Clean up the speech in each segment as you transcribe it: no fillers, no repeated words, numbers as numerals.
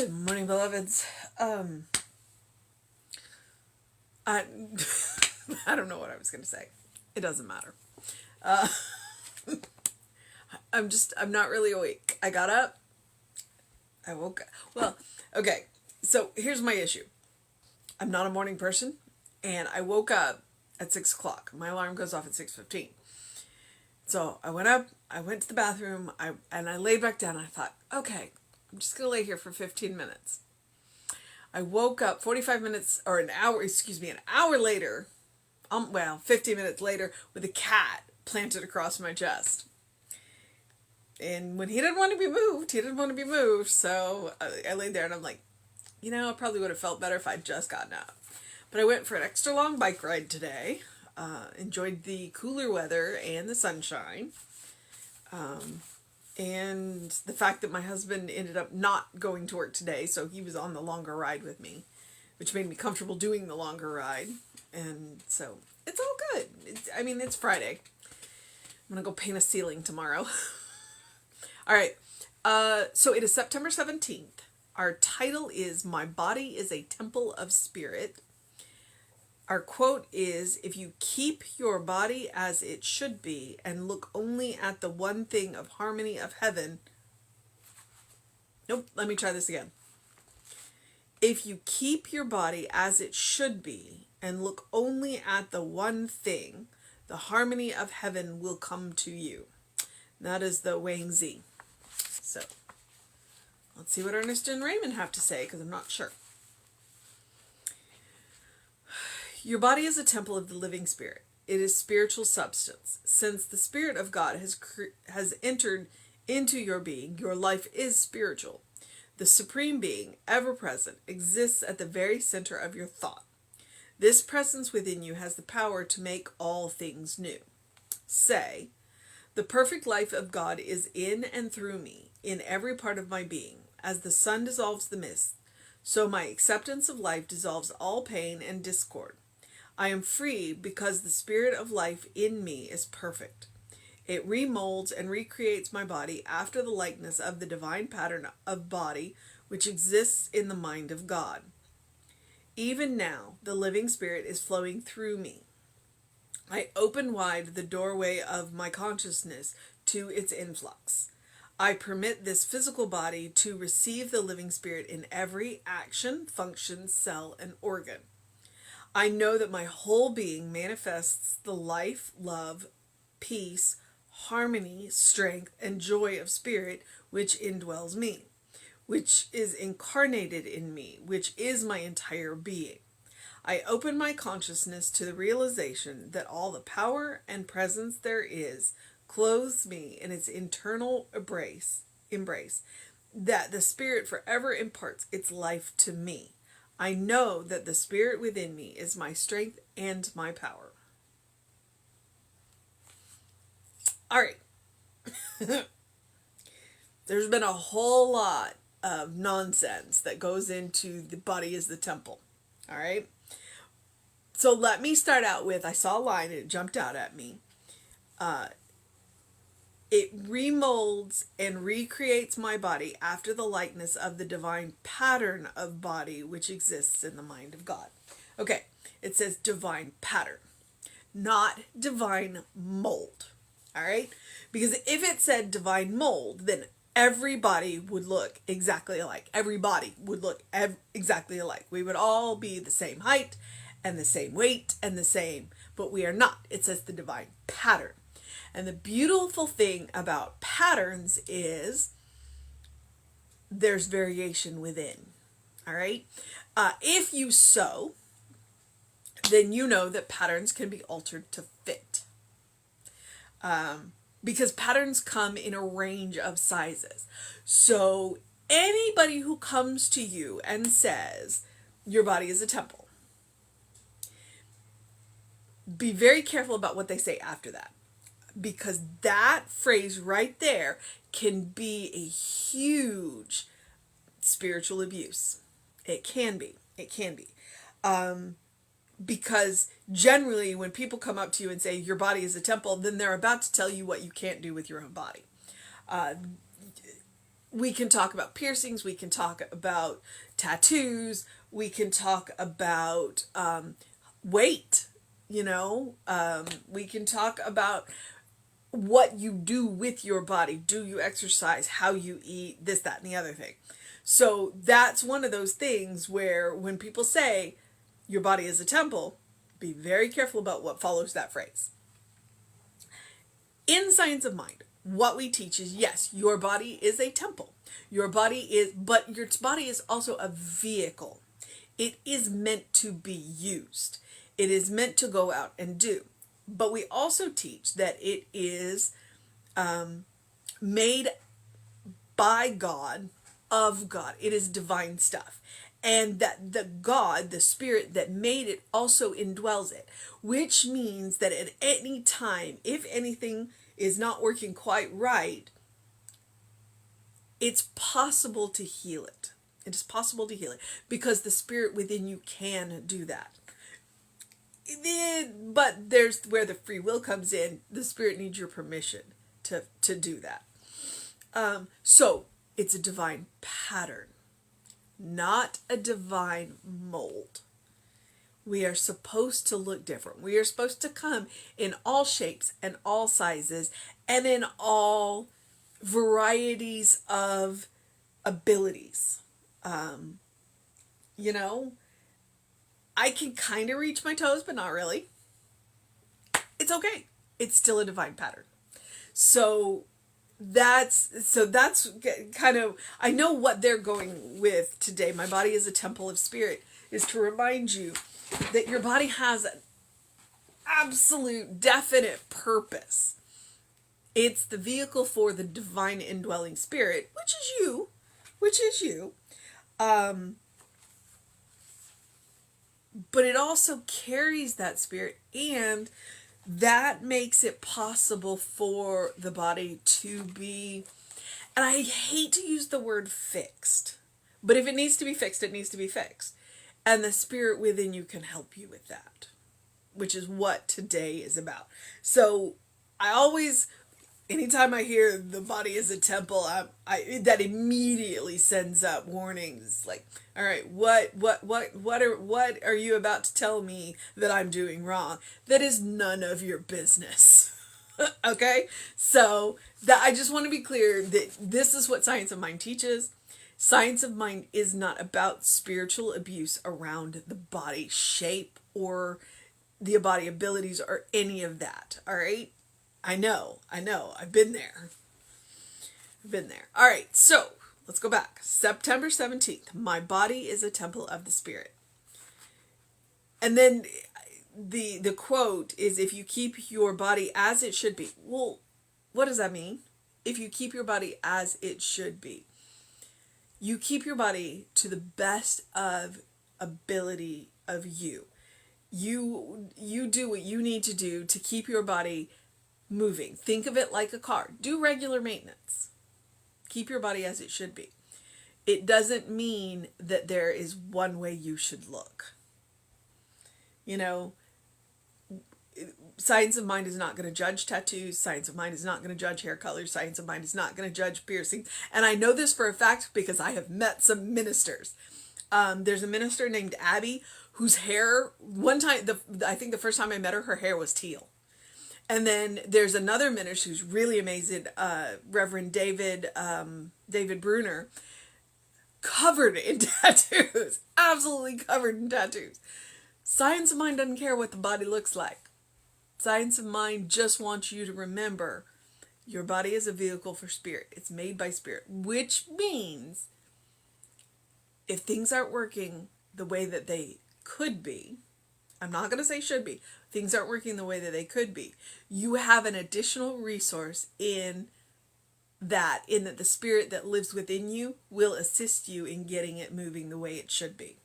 Good morning, beloveds. I I don't know what I was going to say. It doesn't matter. Uh, I'm not really awake. I got up. I woke up. Well, okay. So here's my issue. I'm not a morning person, and I woke up at 6 o'clock. My alarm goes off at 6:15. So I went up. I went to the bathroom. I laid back down. And I thought, okay, I'm just gonna lay here for 15 minutes. I woke up 45 minutes or an hour later, 15 minutes later, with a cat planted across my chest. And when he didn't want to be moved, so I laid there and I'm like, I probably would have felt better if I'd just gotten up. But I went for an extra long bike ride today, enjoyed the cooler weather and the sunshine. And the fact that my husband ended up not going to work today, so he was on the longer ride with me, which made me comfortable doing the longer ride. And so it's all good. It's Friday. I'm going to go paint a ceiling tomorrow. All right. So it is September 17th. Our title is My Body is a Temple of Spirit. Our quote is, if you keep your body as it should be and look only at the one thing of harmony of heaven. Nope, let me try this again. If you keep your body as it should be and look only at the one thing, the harmony of heaven will come to you. That is the Wang Zi. So, let's see what Ernest and Raymond have to say, because I'm not sure. Your body is a temple of the living spirit. It is spiritual substance. Since the Spirit of God has entered into your being, your life is spiritual. The Supreme Being, ever present, exists at the very center of your thought. This presence within you has the power to make all things new. Say, the perfect life of God is in and through me, in every part of my being. As the sun dissolves the mist, so my acceptance of life dissolves all pain and discord. I am free because the spirit of life in me is perfect. It remolds and recreates my body after the likeness of the divine pattern of body which exists in the mind of God. Even now, the living spirit is flowing through me. I open wide the doorway of my consciousness to its influx. I permit this physical body to receive the living spirit in every action, function, cell, and organ. I know that my whole being manifests the life, love, peace, harmony, strength, and joy of spirit which indwells me, which is incarnated in me, which is my entire being. I open my consciousness to the realization that all the power and presence there is clothes me in its internal embrace, that the spirit forever imparts its life to me. I know that the spirit within me is my strength and my power. All right. There's been a whole lot of nonsense that goes into the body as the temple. All right. So let me start out with, I saw a line and it jumped out at me. It remolds and recreates my body after the likeness of the divine pattern of body which exists in the mind of God. Okay, it says divine pattern, not divine mold. All right? Because if it said divine mold, then everybody would look exactly alike. Everybody would look exactly alike. We would all be the same height and the same weight and the same, but we are not. It says the divine pattern. And the beautiful thing about patterns is there's variation within. All right? If you sew, then you know that patterns can be altered to fit. Because patterns come in a range of sizes. So anybody who comes to you and says, your body is a temple, be very careful about what they say after that. Because that phrase right there can be a huge spiritual abuse. It can be. Because generally when people come up to you and say your body is a temple, then they're about to tell you what you can't do with your own body. We can talk about piercings, we can talk about tattoos, we can talk about weight, we can talk about what you do with your body. Do you exercise? How you eat? This, that, and the other thing. So that's one of those things where when people say your body is a temple, be very careful about what follows that phrase. In Science of Mind, what we teach is, yes, your body is a temple. But your body is also a vehicle. It is meant to be used. It is meant to go out and do. But we also teach that it is made by God, of God. It is divine stuff. And that the Spirit that made it also indwells it. Which means that at any time, if anything is not working quite right, it's possible to heal it. It is possible to heal it because the Spirit within you can do that. But there's where the free will comes in. The Spirit needs your permission to do that. So it's a divine pattern, not a divine mold. We are supposed to look different. We are supposed to come in all shapes and all sizes and in all varieties of abilities. I can kind of reach my toes, but not really. It's okay. It's still a divine pattern. So that's kind of, I know what they're going with today. My body is a temple of spirit, is to remind you that your body has an absolute definite purpose. It's the vehicle for the divine indwelling spirit, which is you. But it also carries that spirit, and that makes it possible for the body to be, and I hate to use the word fixed, but if it needs to be fixed, it needs to be fixed. And the Spirit within you can help you with that, which is what today is about. So I always, anytime I hear the body is a temple, that immediately sends up warnings like, all right, what are you about to tell me that I'm doing wrong? That is none of your business. Okay? So that I just want to be clear that this is what Science of Mind teaches. Science of Mind is not about spiritual abuse around the body shape or the body abilities or any of that. All right? I know. I've been there. All right, so let's go back. September 17th. My body is a temple of the Spirit. And then the quote is, if you keep your body as it should be. Well, what does that mean? If you keep your body as it should be. You keep your body to the best of ability of you. You do what you need to do to keep your body moving. Think of it like a car. Do regular maintenance. Keep your body as it should be. It doesn't mean that there is one way you should look. Science of Mind is not going to judge tattoos. Science of Mind is not going to judge hair colors. Science of Mind is not going to judge piercings. And I know this for a fact because I have met some ministers. There's a minister named Abby whose hair, one time, I think the first time I met her, her hair was teal. And then there's another minister who's really amazing, Reverend David Bruner, covered in tattoos, absolutely covered in tattoos. Science of Mind doesn't care what the body looks like. Science of Mind just wants you to remember your body is a vehicle for spirit. It's made by spirit, which means if things aren't working the way that they could be, I'm not going to say should be, things aren't working the way that they could be, you have an additional resource in that the spirit that lives within you will assist you in getting it moving the way it should be,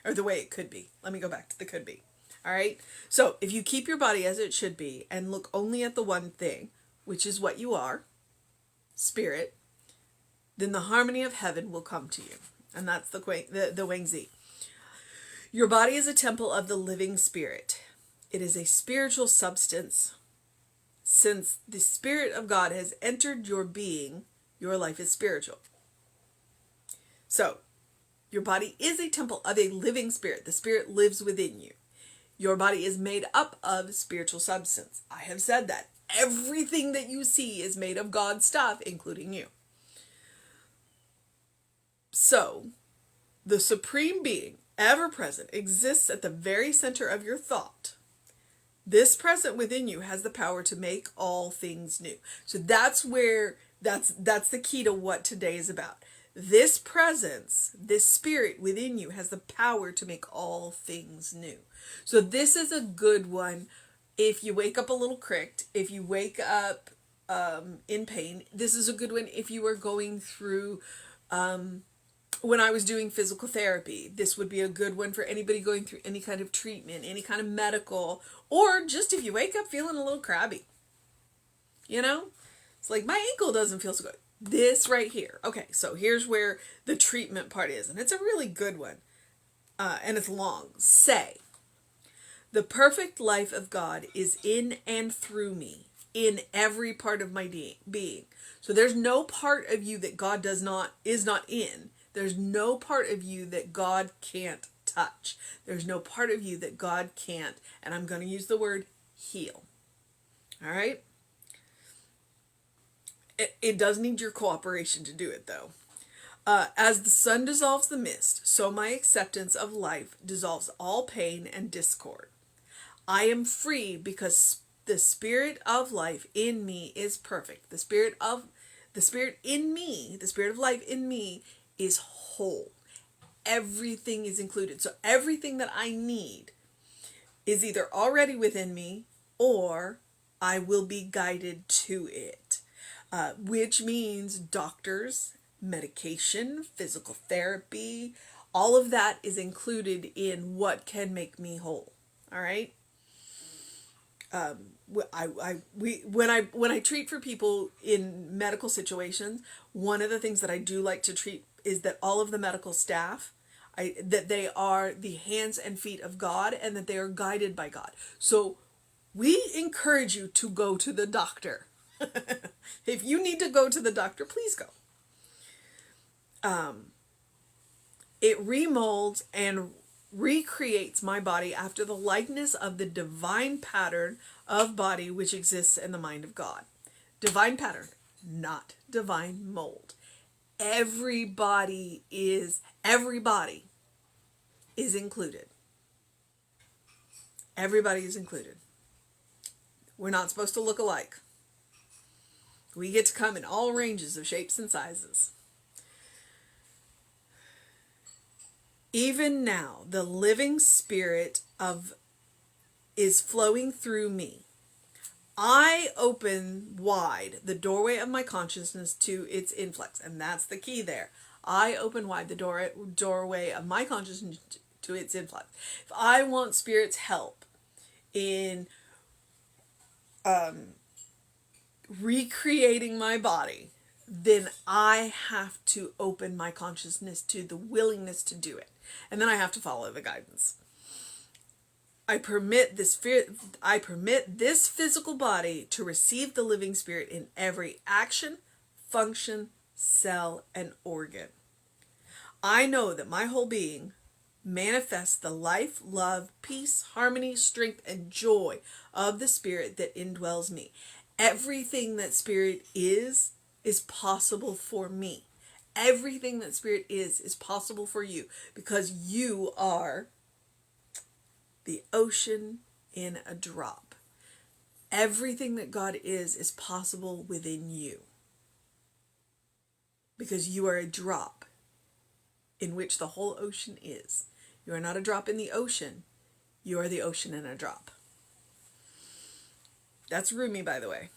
or the way it could be. Let me go back to the could be. All right. So if you keep your body as it should be and look only at the one thing, which is what you are, spirit, then the harmony of heaven will come to you. And that's the Wang Zi. Your body is a temple of the living spirit. It is a spiritual substance. Since the Spirit of God has entered your being, your life is spiritual. So, your body is a temple of a living spirit. The spirit lives within you. Your body is made up of spiritual substance. I have said that. Everything that you see is made of God's stuff, including you. So, the supreme being, ever present, exists at the very center of your thought. This present within you has the power to make all things new. So that's the key to what today is about. This presence, this spirit within you has the power to make all things new. So this is a good one if you wake up a little cricked, if you wake up in pain. This is a good one if you are going through, when I was doing physical therapy, this would be a good one for anybody going through any kind of treatment, any kind of medical, or just if you wake up feeling a little crabby. You know? It's like, my ankle doesn't feel so good. This right here. Okay, so here's where the treatment part is, and it's a really good one. And it's long. Say, the perfect life of God is in and through me, in every part of my being. So there's no part of you that God is not in. There's no part of you that God can't touch. There's no part of you that God can't, and I'm going to use the word heal. All right? It does need your cooperation to do it, though. As the sun dissolves the mist, so my acceptance of life dissolves all pain and discord. I am free because the spirit of life in me is perfect. The spirit of life in me is whole. Everything is included. So everything that I need is either already within me or I will be guided to it. Which means doctors, medication, physical therapy, all of that is included in what can make me whole. All right? When I treat for people in medical situations, one of the things that I do like to treat is that all of the medical staff, that they are the hands and feet of God and that they are guided by God. So we encourage you to go to the doctor. If you need to go to the doctor, please go. It remolds and recreates my body after the likeness of the divine pattern of body which exists in the mind of God. Divine pattern, not divine mold. Everybody is included. Everybody is included. We're not supposed to look alike. We get to come in all ranges of shapes and sizes. Even now, the living spirit is flowing through me. I open wide the doorway of my consciousness to its influx. And that's the key there. I open wide the doorway of my consciousness to its influx. If I want spirit's help in recreating my body, then I have to open my consciousness to the willingness to do it. And then I have to follow the guidance. I permit this physical body to receive the living spirit in every action, function, cell, and organ. I know that my whole being manifests the life, love, peace, harmony, strength, and joy of the spirit that indwells me. Everything that spirit is possible for me. Everything that spirit is possible for you because you are the ocean in a drop. Everything that God is possible within you because you are a drop in which the whole ocean is. You are not a drop in the ocean. You are the ocean in a drop. That's Rumi, by the way.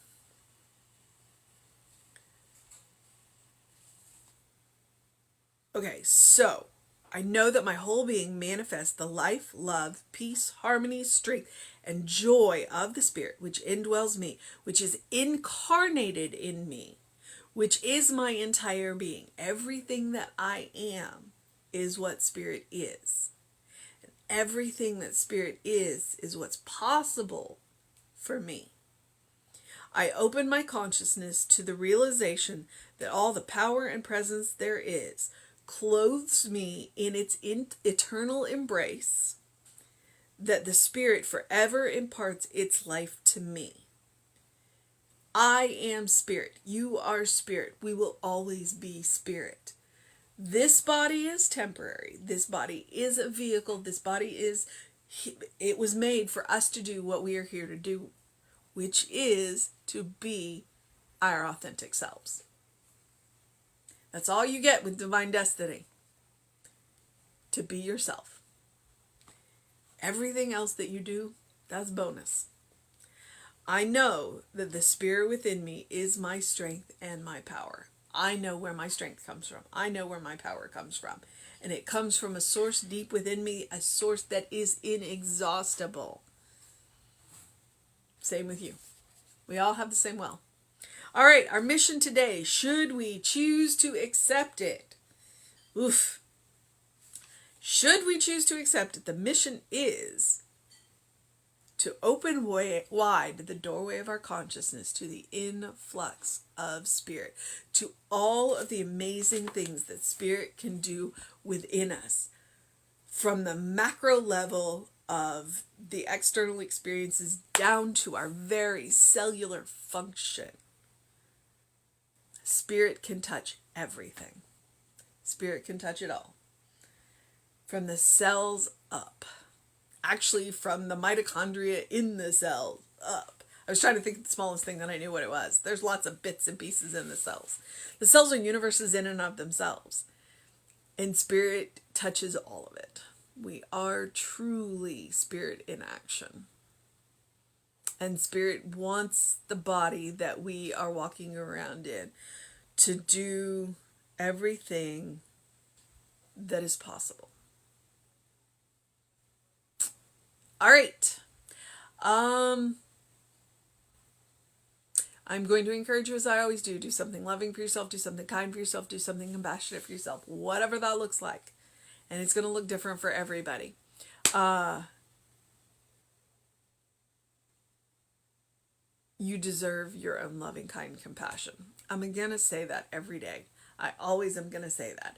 Okay, so I know that my whole being manifests the life, love, peace, harmony, strength, and joy of the Spirit, which indwells me, which is incarnated in me, which is my entire being. Everything that I am is what Spirit is. And everything that Spirit is what's possible for me. I open my consciousness to the realization that all the power and presence there is clothes me in its eternal embrace, that the Spirit forever imparts its life to me. I am Spirit. You are Spirit. We will always be Spirit. This body is temporary. This body is a vehicle. This body it was made for us to do what we are here to do, which is to be our authentic selves. That's all you get with divine destiny. To be yourself. Everything else that you do, that's bonus. I know that the Spirit within me is my strength and my power. I know where my strength comes from. I know where my power comes from. And it comes from a source deep within me, a source that is inexhaustible. Same with you. We all have the same well. All right, our mission today, should we choose to accept it? Oof. Should we choose to accept it, the mission is to open wide the doorway of our consciousness to the influx of Spirit, to all of the amazing things that Spirit can do within us, from the macro level of the external experiences down to our very cellular function. Spirit can touch everything. Spirit can touch it all. From the cells up. Actually, from the mitochondria in the cells up. I was trying to think of the smallest thing that I knew what it was. There's lots of bits and pieces in the cells. The cells are universes in and of themselves. And Spirit touches all of it. We are truly Spirit in action. And Spirit wants the body that we are walking around in to do everything that is possible. All right. I'm going to encourage you, as I always do something loving for yourself, do something kind for yourself, do something compassionate for yourself, whatever that looks like. And it's going to look different for everybody. You deserve your own loving, kind compassion. I'm going to say that every day. I always am going to say that.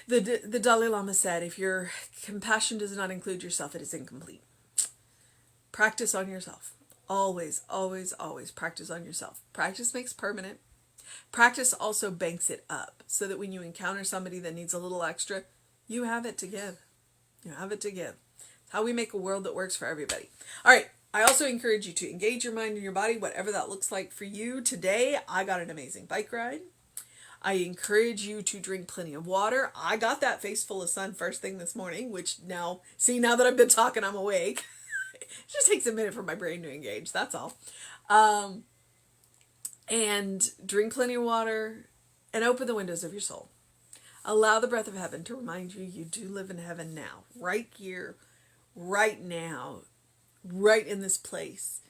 The Dalai Lama said, if your compassion does not include yourself, it is incomplete. Practice on yourself. Always, always, always practice on yourself. Practice makes permanent. Practice also banks it up so that when you encounter somebody that needs a little extra, you have it to give. You have it to give. It's how we make a world that works for everybody. All right. I also encourage you to engage your mind and your body, whatever that looks like for you. Today, I got an amazing bike ride. I encourage you to drink plenty of water. I got that face full of sun first thing this morning, which now that I've been talking, I'm awake. It just takes a minute for my brain to engage. That's all. And drink plenty of water and open the windows of your soul. Allow the breath of heaven to remind you you do live in heaven now, right here, right now, right in this place.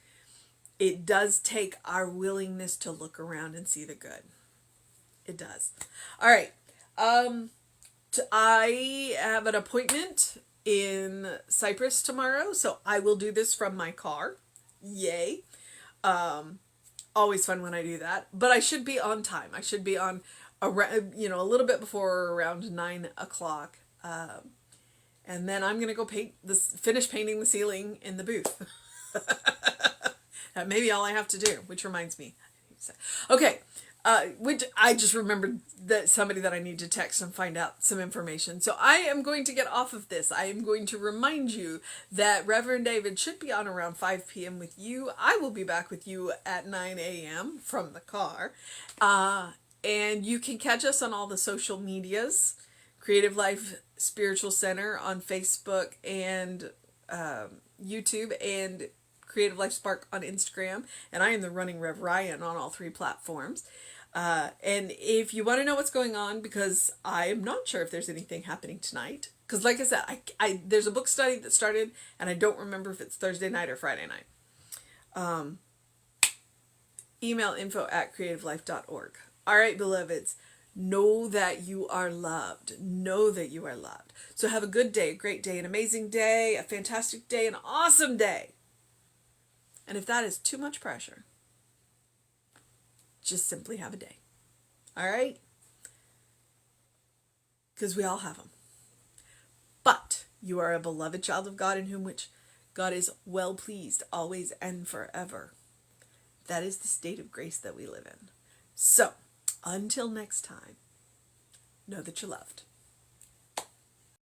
It does take our willingness to look around and see the good. It does. All right. I have an appointment in Cyprus tomorrow, so I will do this from my car. Yay. Always fun when I do that, but I should be on time. I should be on around, a little bit before around 9 o'clock. And then I'm going to go finish painting the ceiling in the booth. That may be all I have to do, which reminds me. Okay. Which I just remembered that somebody that I need to text and find out some information. So I am going to get off of this. I am going to remind you that Reverend David should be on around 5 p.m. with you. I will be back with you at 9 a.m. from the car. And you can catch us on all the social medias. Creative Life Spiritual Center on Facebook and YouTube, and Creative Life Spark on Instagram. And I am the Running Rev Ryan on all 3 platforms. And if you want to know what's going on, because I am not sure if there's anything happening tonight, because like I said, there's a book study that started, and I don't remember if it's Thursday night or Friday night. Email info@creativelife.org. All right, beloveds, know that you are loved. Know that you are loved. So have a good day, a great day, an amazing day, a fantastic day, an awesome day. And if that is too much pressure, just simply have a day. All right? because we all have them. But you are a beloved child of God in whom which God is well pleased always and forever. That is the state of grace that we live in. So, until next time, know that you're loved.